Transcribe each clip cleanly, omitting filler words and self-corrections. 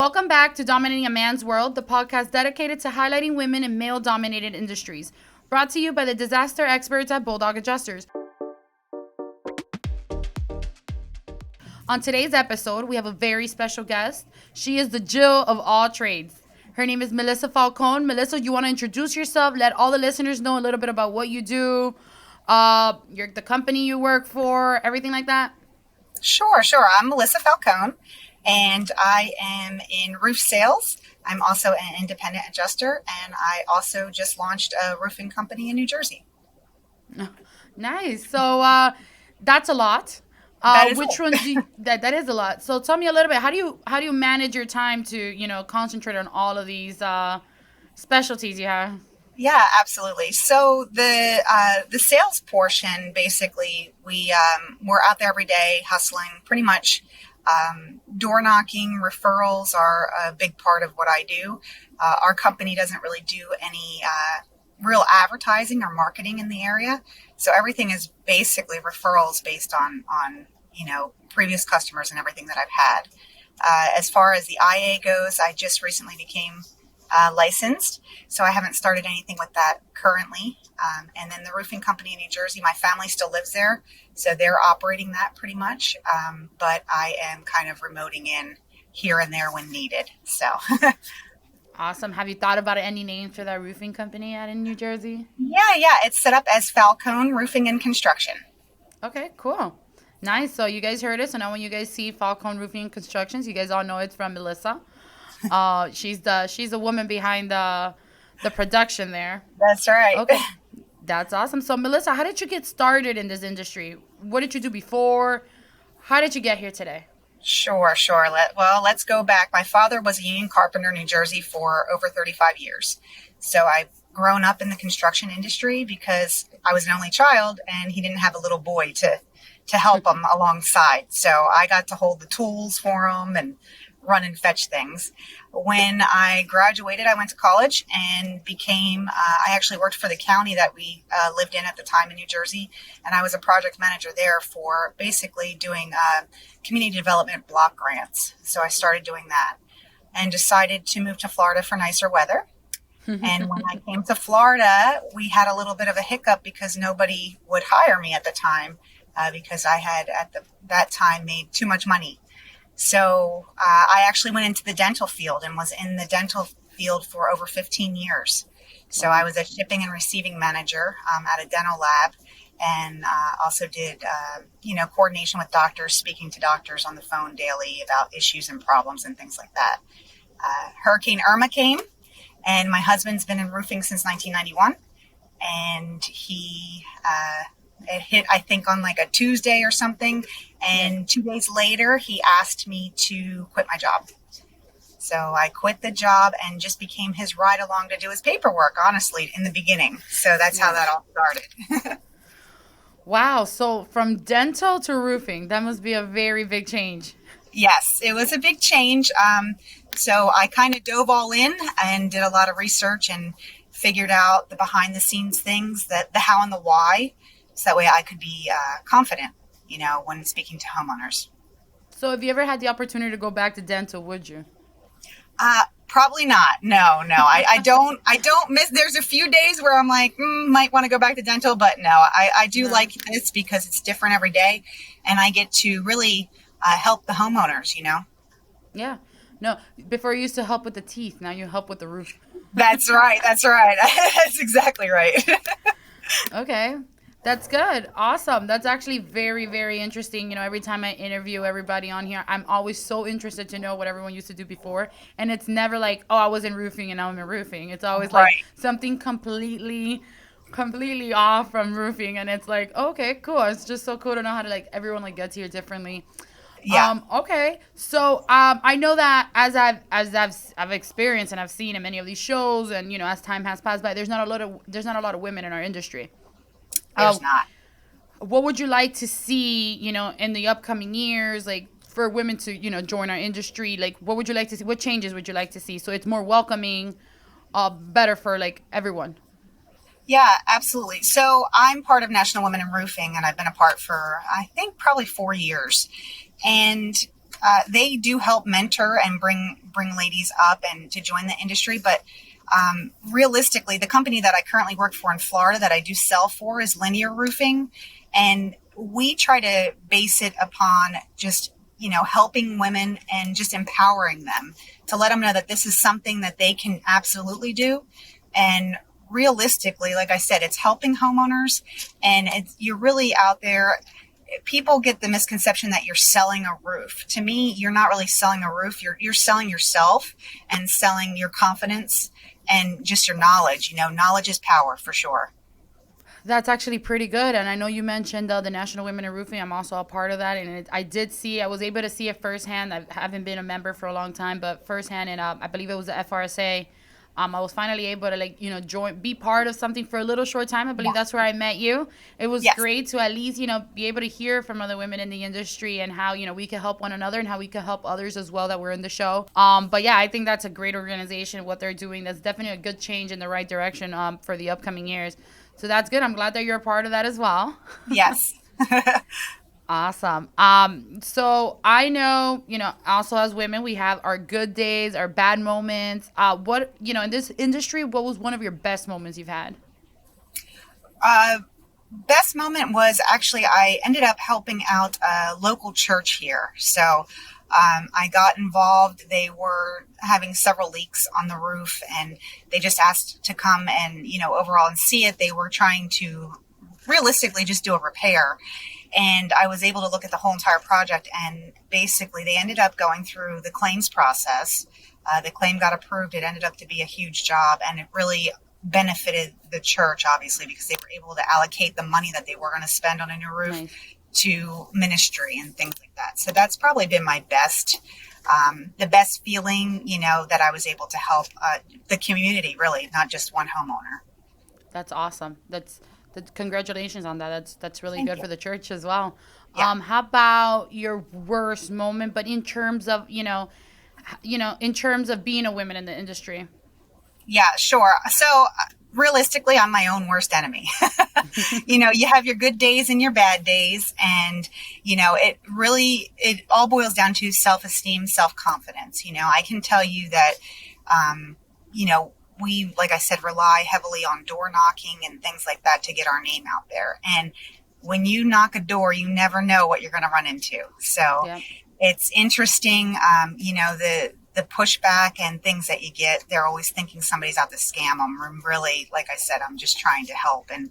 Welcome back to Dominating a Man's World, the podcast dedicated to highlighting women in male-dominated industries. Brought to you by the disaster experts at Bulldog Adjusters. On today's episode, we have a very special guest. She is the Jill of all trades. Her name is Melissa Falcone. Melissa, you want to introduce yourself? Let all the listeners know a little bit about what you do, the company you work for, everything like that. Sure. I'm Melissa Falcone, and I am in roof sales. I'm also an independent adjuster, and I also just launched a roofing company in New Jersey. Nice. So that's a lot. Which one do you, that is a lot. So tell me a little bit. How do you manage your time to concentrate on all of these specialties you have? Yeah, absolutely. So the sales portion, basically, we're out there every day hustling. Pretty much, door knocking, referrals are a big part of what I do. Our company doesn't really do any real advertising or marketing in the area. So everything is basically referrals based on previous customers and everything that I've had. As far as the IA goes, I just recently became licensed, so I haven't started anything with that currently. And then the roofing company in New Jersey, my family still lives there, so they're operating that pretty much. But I am kind of remoting in here and there when needed. So. Awesome. Have you thought about any name for that roofing company out in New Jersey? Yeah. It's set up as Falcone Roofing and Construction. Okay, cool. Nice. So you guys heard it. So now when you guys see Falcone Roofing and Constructions, you guys all know it's from Melissa. She's the woman behind the production there. That's right. Okay. That's awesome. So Melissa, how did you get started in this industry? What did you do before? How did you get here today? Sure. Let's go back. My father was a union carpenter in New Jersey for over 35 years. So I've grown up in the construction industry because I was an only child and he didn't have a little boy to help him alongside. So I got to hold the tools for him and run and fetch things. When I graduated, I went to college and I actually worked for the county that we lived in at the time in New Jersey. And I was a project manager there for basically doing community development block grants. So I started doing that and decided to move to Florida for nicer weather. And when I came to Florida, we had a little bit of a hiccup because nobody would hire me at the time because I had that time made too much money. So I actually went into the dental field and was in the dental field for over 15 years. So I was a shipping and receiving manager at a dental lab, and also did coordination with doctors, speaking to doctors on the phone daily about issues and problems and things like that. Hurricane Irma came, and my husband's been in roofing since 1991, and it hit, I think, on like a Tuesday or something. And 2 days later, he asked me to quit my job. So I quit the job and just became his ride along to do his paperwork, honestly, in the beginning. So that's how that all started. Wow. So from dental to roofing, that must be a very big change. Yes, it was a big change. So I kind of dove all in and did a lot of research and figured out the behind the scenes things, the how and the why. So that way I could be confident, when speaking to homeowners. So if you ever had the opportunity to go back to dental, would you? Probably not. No. I don't miss. There's a few days where I'm like, might want to go back to dental, but no, I do like this because it's different every day. And I get to really help the homeowners, Yeah. No, before you used to help with the teeth. Now you help with the roof. That's right. That's exactly right. Okay. That's good. Awesome. That's actually very, very interesting. Every time I interview everybody on here, I'm always so interested to know what everyone used to do before. And it's never like, oh, I was in roofing and now I'm in roofing. It's always like something completely off from roofing. And it's like, okay, cool. It's just so cool to know how to everyone gets here differently. Yeah. Okay. So I know that as I've experienced and I've seen in many of these shows, and as time has passed by, there's not a lot of women in our industry. There's not. What would you like to see, in the upcoming years, for women to, join our industry? What would you like to see? What changes would you like to see so it's more welcoming, better for everyone? Yeah, absolutely. So I'm part of National Women in Roofing, and I've been a part for, I think, probably 4 years. And they do help mentor and bring bring ladies up and to join the industry. But realistically, the company that I currently work for in Florida that I do sell for is Linear Roofing. And we try to base it upon just, helping women and just empowering them to let them know that this is something that they can absolutely do. And realistically, like I said, it's helping homeowners, and you're really out there. People get the misconception that you're selling a roof. To me, you're not really selling a roof. You're selling yourself and selling your confidence and just your knowledge. Knowledge is power for sure. That's actually pretty good. And I know you mentioned the National Women in Roofing. I'm also a part of that. And I was able to see it firsthand. I haven't been a member for a long time, but firsthand. And I believe it was the FRSA. I was finally able to be part of something for a little short time. I believe that's where I met you. It was great to at least, be able to hear from other women in the industry and how, we can help one another and how we can help others as well that were in the show. But yeah, I think that's a great organization, what they're doing. That's definitely a good change in the right direction for the upcoming years. So that's good. I'm glad that you're a part of that as well. Yes. Awesome. So I know, also as women, we have our good days, our bad moments. In this industry, what was one of your best moments you've had? Best moment was actually I ended up helping out a local church here. So I got involved. They were having several leaks on the roof, and they just asked to come and, overall and see it. They were trying to realistically just do a repair. And I was able to look at the whole entire project, and basically they ended up going through the claims process. The claim got approved. It ended up to be a huge job, and it really benefited the church, obviously, because they were able to allocate the money that they were going to spend on a new roof to ministry and things like that. So that's probably been my best, the best feeling, that I was able to help the community, really, not just one homeowner. That's awesome. Congratulations on that. That's really good for the church as well. Yeah. How about your worst moment, but in terms of, in terms of being a woman in the industry? Yeah, sure. So realistically, I'm my own worst enemy. You have your good days and your bad days. And, it all boils down to self-esteem, self-confidence. I can tell you that, we, like I said, rely heavily on door knocking and things like that to get our name out there. And when you knock a door, you never know what you're going to run into. So It's interesting, the pushback and things that you get. They're always thinking somebody's out to scam them. Really, like I said, I'm just trying to help and,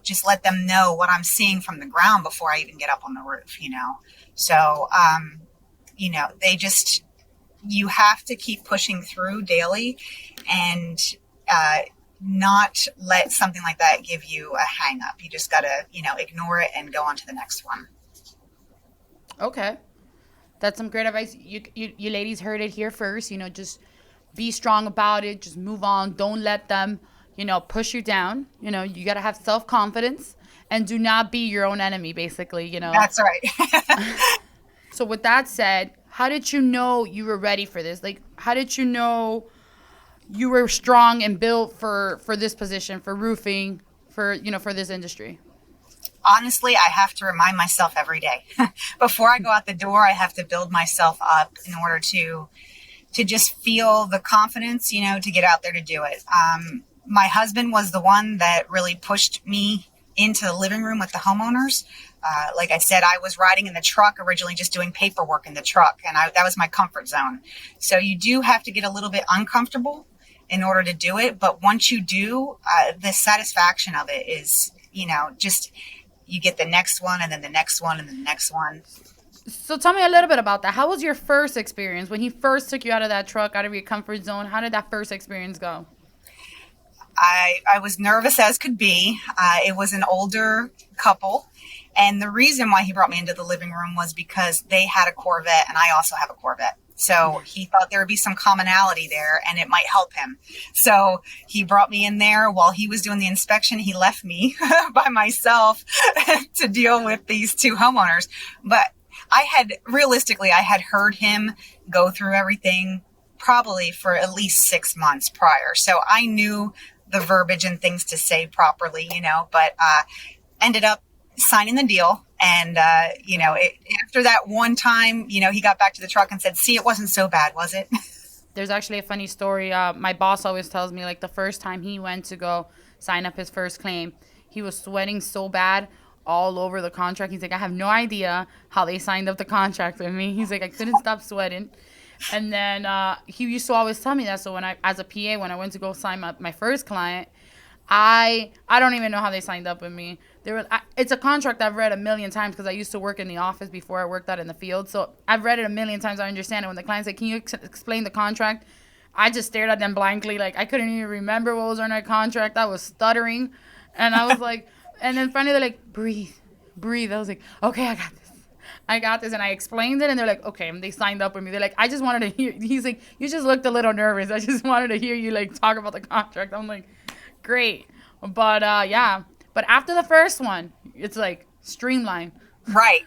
just let them know what I'm seeing from the ground before I even get up on the roof, So, you have to keep pushing through daily and not let something like that give you a hang up. You just got to, ignore it and go on to the next one. Okay. That's some great advice. You ladies heard it here first. Just be strong about it. Just move on. Don't let them, push you down. You got to have self-confidence and do not be your own enemy, basically, That's right. So with that said, how did you know you were ready for this? Like, how did you know you were strong and built for this position, for roofing, for this industry? Honestly, I have to remind myself every day. Before I go out the door, I have to build myself up in order to just feel the confidence, to get out there to do it. My husband was the one that really pushed me into the living room with the homeowners. Like I said, I was riding in the truck originally, just doing paperwork in the truck, and that was my comfort zone. So you do have to get a little bit uncomfortable in order to do it. But once you do, the satisfaction of it is, just you get the next one and then the next one and then the next one. So tell me a little bit about that. How was your first experience when he first took you out of that truck, out of your comfort zone? How did that first experience go? I was nervous as could be. It was an older couple. And the reason why he brought me into the living room was because they had a Corvette and I also have a Corvette. So he thought there would be some commonality there and it might help him. So he brought me in there while he was doing the inspection. He left me by myself to deal with these two homeowners. But I had heard him go through everything probably for at least 6 months prior. So I knew the verbiage and things to say properly, but ended up signing the deal. And, after that one time, he got back to the truck and said, see, it wasn't so bad, was it? There's actually a funny story. My boss always tells me, like, the first time he went to go sign up his first claim, he was sweating so bad all over the contract. He's like, I have no idea how they signed up the contract with me. He's like, I couldn't stop sweating. And then he used to always tell me that. So when I, as a PA, when I went to go sign my first client, I don't even know how they signed up with me. It's a contract I've read a million times because I used to work in the office before I worked out in the field. So I've read it a million times. I understand it. When the client's like, can you explain the contract? I just stared at them blankly. Like, I couldn't even remember what was on that contract. I was stuttering. And I was like, and then finally they're like, breathe. I was like, okay, I got this. And I explained it, and they're like, okay. And they signed up with me. They're like, I just wanted to hear. He's like, you just looked a little nervous. I just wanted to hear you, like, talk about the contract. I'm like, great. But, yeah. But after the first one, it's like streamlined. Right.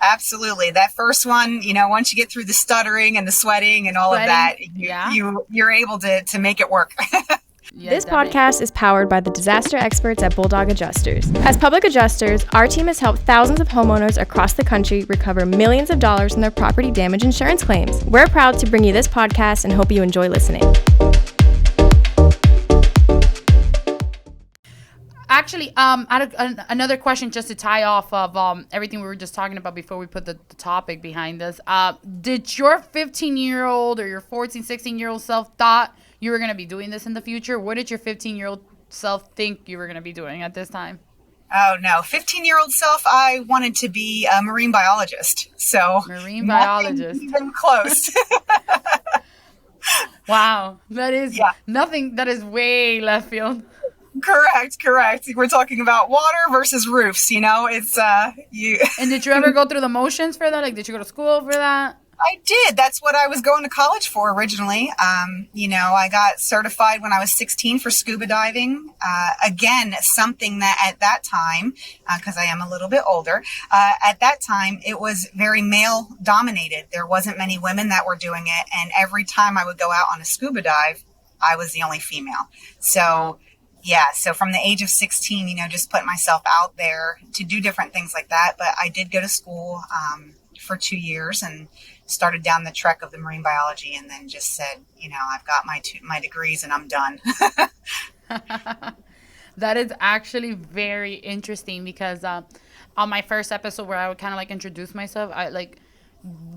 Absolutely. That first one, once you get through the stuttering and the sweating and all of that, you're able to make it work. Yeah, this podcast is powered by the disaster experts at Bulldog Adjusters. As public adjusters, our team has helped thousands of homeowners across the country recover millions of dollars in their property damage insurance claims. We're proud to bring you this podcast and hope you enjoy listening. Actually, another question just to tie off of everything we were just talking about before we put the topic behind us. Did your 15-year-old or your 14, 16-year-old self thought you were going to be doing this in the future? What did your 15-year-old self think you were going to be doing at this time? Oh, no. 15-year-old self, I wanted to be a marine biologist. So marine biologist. Even close. Wow. That is nothing. That is way left field. Correct. We're talking about water versus roofs, it's you. And did you ever go through the motions for that? Like, did you go to school for that? I did. That's what I was going to college for originally. I got certified when I was 16 for scuba diving. Again, something that at that time, because I am a little bit older, at that time, it was very male dominated. There wasn't many women that were doing it. And every time I would go out on a scuba dive, I was the only female. So so from the age of 16, just putting myself out there to do different things like that. But I did go to school for 2 years and started down the trek of the marine biology, and then just said, I've got my degrees and I'm done. That is actually very interesting because on my first episode where I would kind of like introduce myself,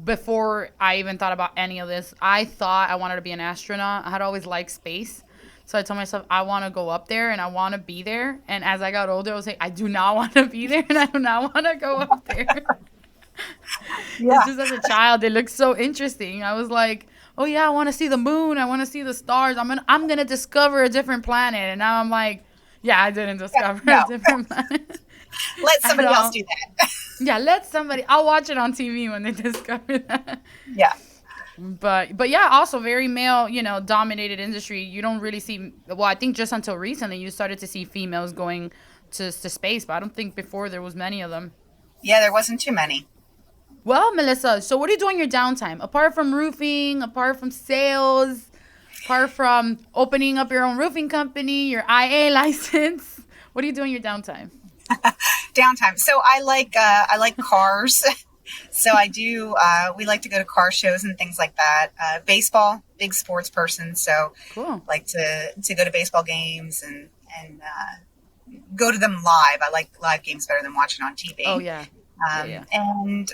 before I even thought about any of this, I thought I wanted to be an astronaut. I had always liked space. So I told myself, I want to go up there and I want to be there. And as I got older, I was like, I do not want to be there and I do not want to go up there. It's just as a child, it looked so interesting. I was like, oh yeah, I want to see the moon. I want to see the stars. I'm gonna discover a different planet. And now I'm like, yeah, I didn't discover a different planet. Let somebody else do that. Yeah, let somebody. I'll watch it on TV when they discover that. Yeah. But yeah, also very male, dominated industry. You don't really see, well, I think just until recently you started to see females going to space, but I don't think before there was many of them. Yeah, there wasn't too many. Well, Melissa, so what do you do in your downtime? Apart from roofing, apart from sales, apart from opening up your own roofing company, your IA license, what do you do in your downtime? Downtime. So I like cars. So I do, we like to go to car shows and things like that. Baseball, big sports person. So cool. Like to go to baseball games and go to them live. I like live games better than watching on TV. Oh, yeah. And,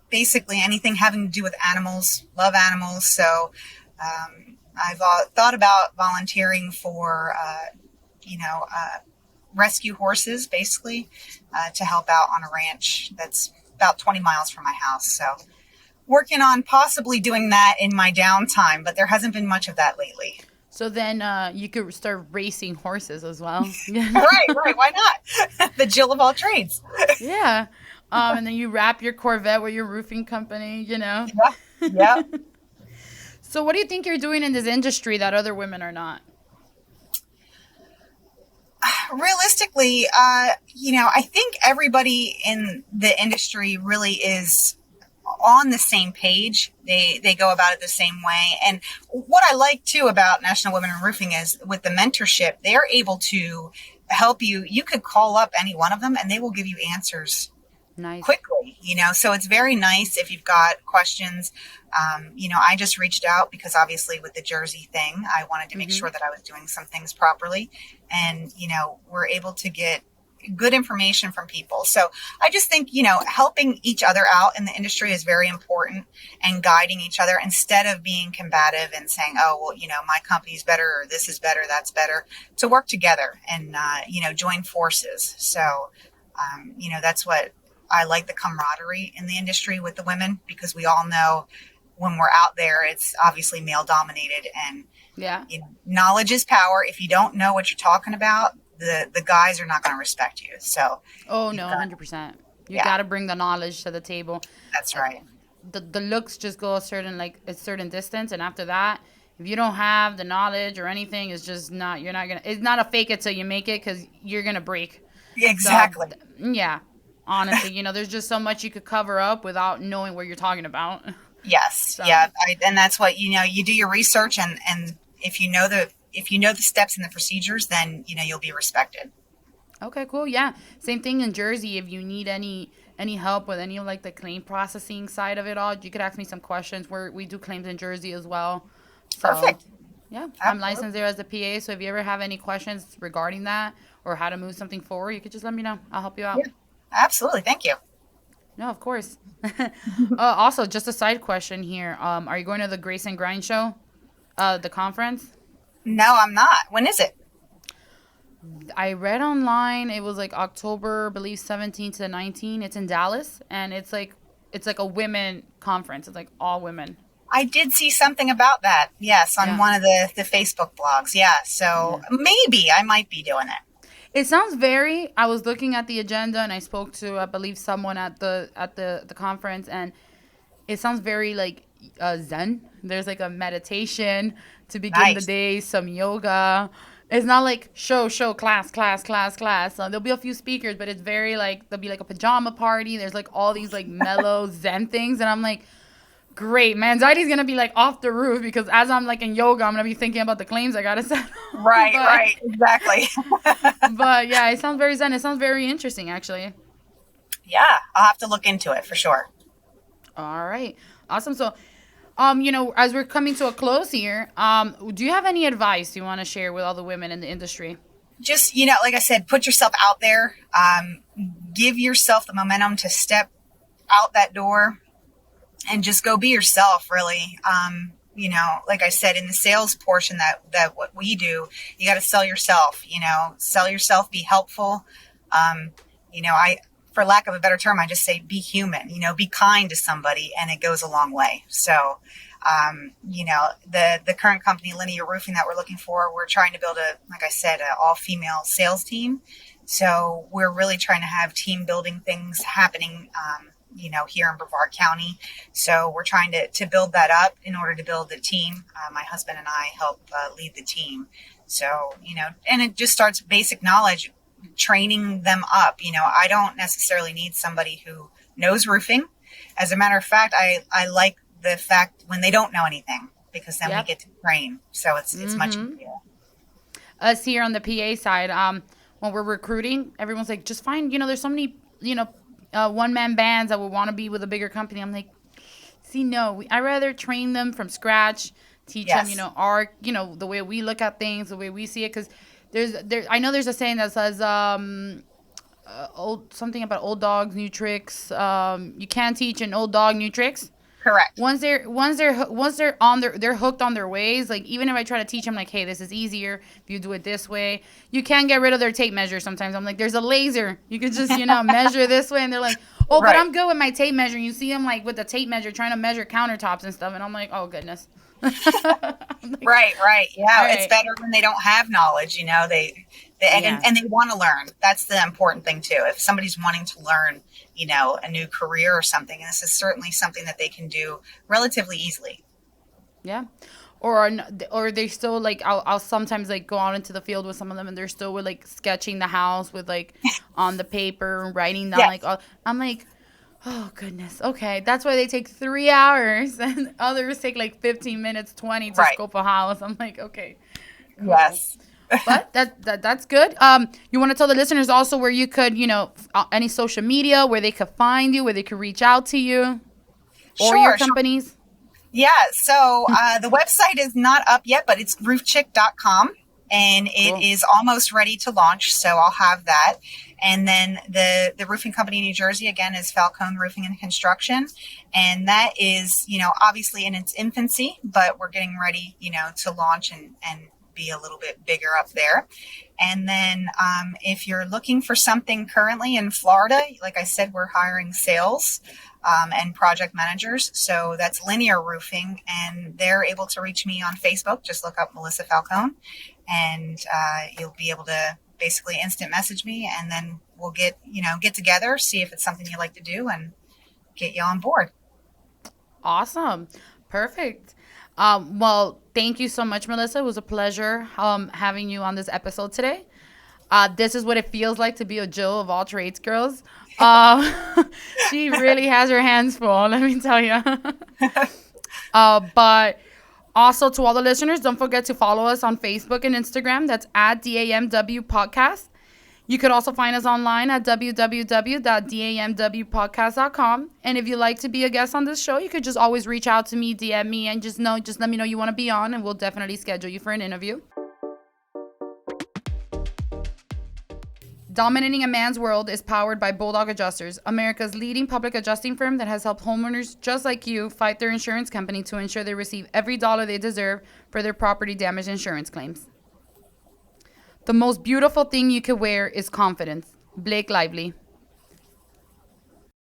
basically anything having to do with animals, love animals. So I've thought about volunteering for, rescue horses, basically, to help out on a ranch that's about 20 miles from my house. So working on possibly doing that in my downtime, but there hasn't been much of that lately. So then you could start racing horses as well. Right. Why not? The Jill of all trades. Yeah. And then you wrap your Corvette with your roofing company, Yeah. So what do you think you're doing in this industry that other women are not? Realistically, I think everybody in the industry really is on the same page. They go about it the same way. And what I like too about National Women in Roofing is with the mentorship, they're able to help you. You could call up any one of them and they will give you answers Nice. quickly, so it's very nice if you've got questions. I just reached out because obviously with the Jersey thing, I wanted to make Mm-hmm. sure that I was doing some things properly, and, we're able to get good information from people. So I just think, helping each other out in the industry is very important, and guiding each other instead of being combative and saying, oh, well, my company's better, or this is better, that's better, to work together and, join forces. So, that's what I like, the camaraderie in the industry with the women, because we all know when we're out there, it's obviously male dominated, and Yeah. knowledge is power. If you don't know what you're talking about, the guys are not going to respect you. So, Oh you've no, got, 100%. You yeah, got to bring the knowledge to the table. that's right. The looks just go a certain distance, and after that, if you don't have the knowledge or anything, it's just not. You're not gonna. It's not a fake it till you make it, because you're gonna break. So Exactly. yeah, honestly, there's just so much you could cover up without knowing what you're talking about. Yes. So Yeah. And that's what, you do your research, and if you know the steps and the procedures, then, you'll be respected. okay, cool. Yeah, same thing in Jersey. If you need any help with any of like the claim processing side of it all, you could ask me some questions. We do claims in Jersey as well. So Perfect. yeah, I'm Absolutely. licensed there as a PA. So if you ever have any questions regarding that or how to move something forward, you could just let me know. I'll help you out. Yeah. Absolutely. Thank you. No, of course. Also, just a side question here. Are you going to the Grace and Grind show, the conference? No, I'm not. When is it? I read online it was like October, I believe 17 to 19. It's in Dallas, and it's like a women conference. It's like all women. I did see something about that. Yes, on Yeah. one of the Facebook blogs. Yeah. So Yeah. maybe I might be doing it. It sounds very. I was looking at the agenda, and I spoke to, I believe, someone at the conference, and it sounds very like Zen. There's like a meditation to begin the Nice. day, some yoga. It's not like show, class, class, class, class. There'll be a few speakers, but it's very like there'll be like a pajama party. There's like all these like mellow Zen things, and I'm like, great, my anxiety's gonna be like off the roof, because as I'm like in yoga, I'm gonna be thinking about the claims I gotta settle. Right. but Right. Exactly. but yeah, it sounds very Zen. It sounds very interesting, actually. Yeah. I'll have to look into it for sure. All right. Awesome. So, as we're coming to a close here, do you have any advice you want to share with all the women in the industry? Just, like I said, put yourself out there. Give yourself the momentum to step out that door and just go be yourself, really. Like I said, in the sales portion that what we do, you got to sell yourself, sell yourself, be helpful. For lack of a better term, I just say be human, be kind to somebody, and it goes a long way. So, the current company, Linear Roofing, that we're looking for, we're trying to build like I said, an all female sales team. So we're really trying to have team building things happening, here in Brevard County. So we're trying to build that up in order to build the team. My husband and I help lead the team. So, and it just starts basic knowledge, training them up. I don't necessarily need somebody who knows roofing. As a matter of fact, I like the fact when they don't know anything, because then we Yep. get to train. So it's much easier. Us here on the PA side, when we're recruiting, everyone's like, just find, there's so many, one-man bands that would want to be with a bigger company. I'm like, see, no, I rather train them from scratch, teach Yes. them, our, the way we look at things, the way we see it. Because I know there's a saying that says, old something about old dogs, new tricks. You can't teach an old dog new tricks. Correct. Once they're on they're hooked on their ways. Like, even if I try to teach them, like, hey, this is easier if you do it this way. You can get rid of their tape measure sometimes. I'm like, there's a laser. You could just measure this way, and they're like, oh, Right. but I'm good with my tape measure. And you see them like with the tape measure trying to measure countertops and stuff, and I'm like, oh goodness. I'm like, Right. Yeah. all It's right. better when they don't have knowledge, Yeah. and they want to learn. That's the important thing too. If somebody's wanting to learn, a new career or something, this is certainly something that they can do relatively easily. Yeah. Or they still like I'll sometimes like go out into the field with some of them, and they're still with like sketching the house with like on the paper and writing down Yes. like I'm like, oh goodness, okay, that's why they take 3 hours and others take like 15 minutes, 20 to Right. scope a house. I'm like, okay, cool. Yes. But that's good. You want to tell the listeners also where you could, any social media, where they could find you, where they could reach out to you or your companies? Sure. Yeah. So the website is not up yet, but it's roofchick.com. And it is almost ready to launch, so I'll have that. And then the roofing company in New Jersey, again, is Falcone Roofing and Construction. And that is, obviously in its infancy, but we're getting ready, to launch and be a little bit bigger up there. And then if you're looking for something currently in Florida, like I said, we're hiring sales and project managers. So that's Linear Roofing, and they're able to reach me on Facebook. Just look up Melissa Falcone, and you'll be able to basically instant message me, and then we'll get together, see if it's something you like to do, and get you on board. Awesome. Perfect. Well, thank you so much, Melissa. It was a pleasure having you on this episode today. This is what it feels like to be a Jill of all trades, girls. She really has her hands full, let me tell you. But also to all the listeners, don't forget to follow us on Facebook and Instagram. That's at DAMW Podcast. You could also find us online at www.damwpodcast.com. And if you'd like to be a guest on this show, you could just always reach out to me, DM me, and just let me know you want to be on, and we'll definitely schedule you for an interview. Dominating a Man's World is powered by Bulldog Adjusters, America's leading public adjusting firm that has helped homeowners just like you fight their insurance company to ensure they receive every dollar they deserve for their property damage insurance claims. The most beautiful thing you could wear is confidence. Blake Lively.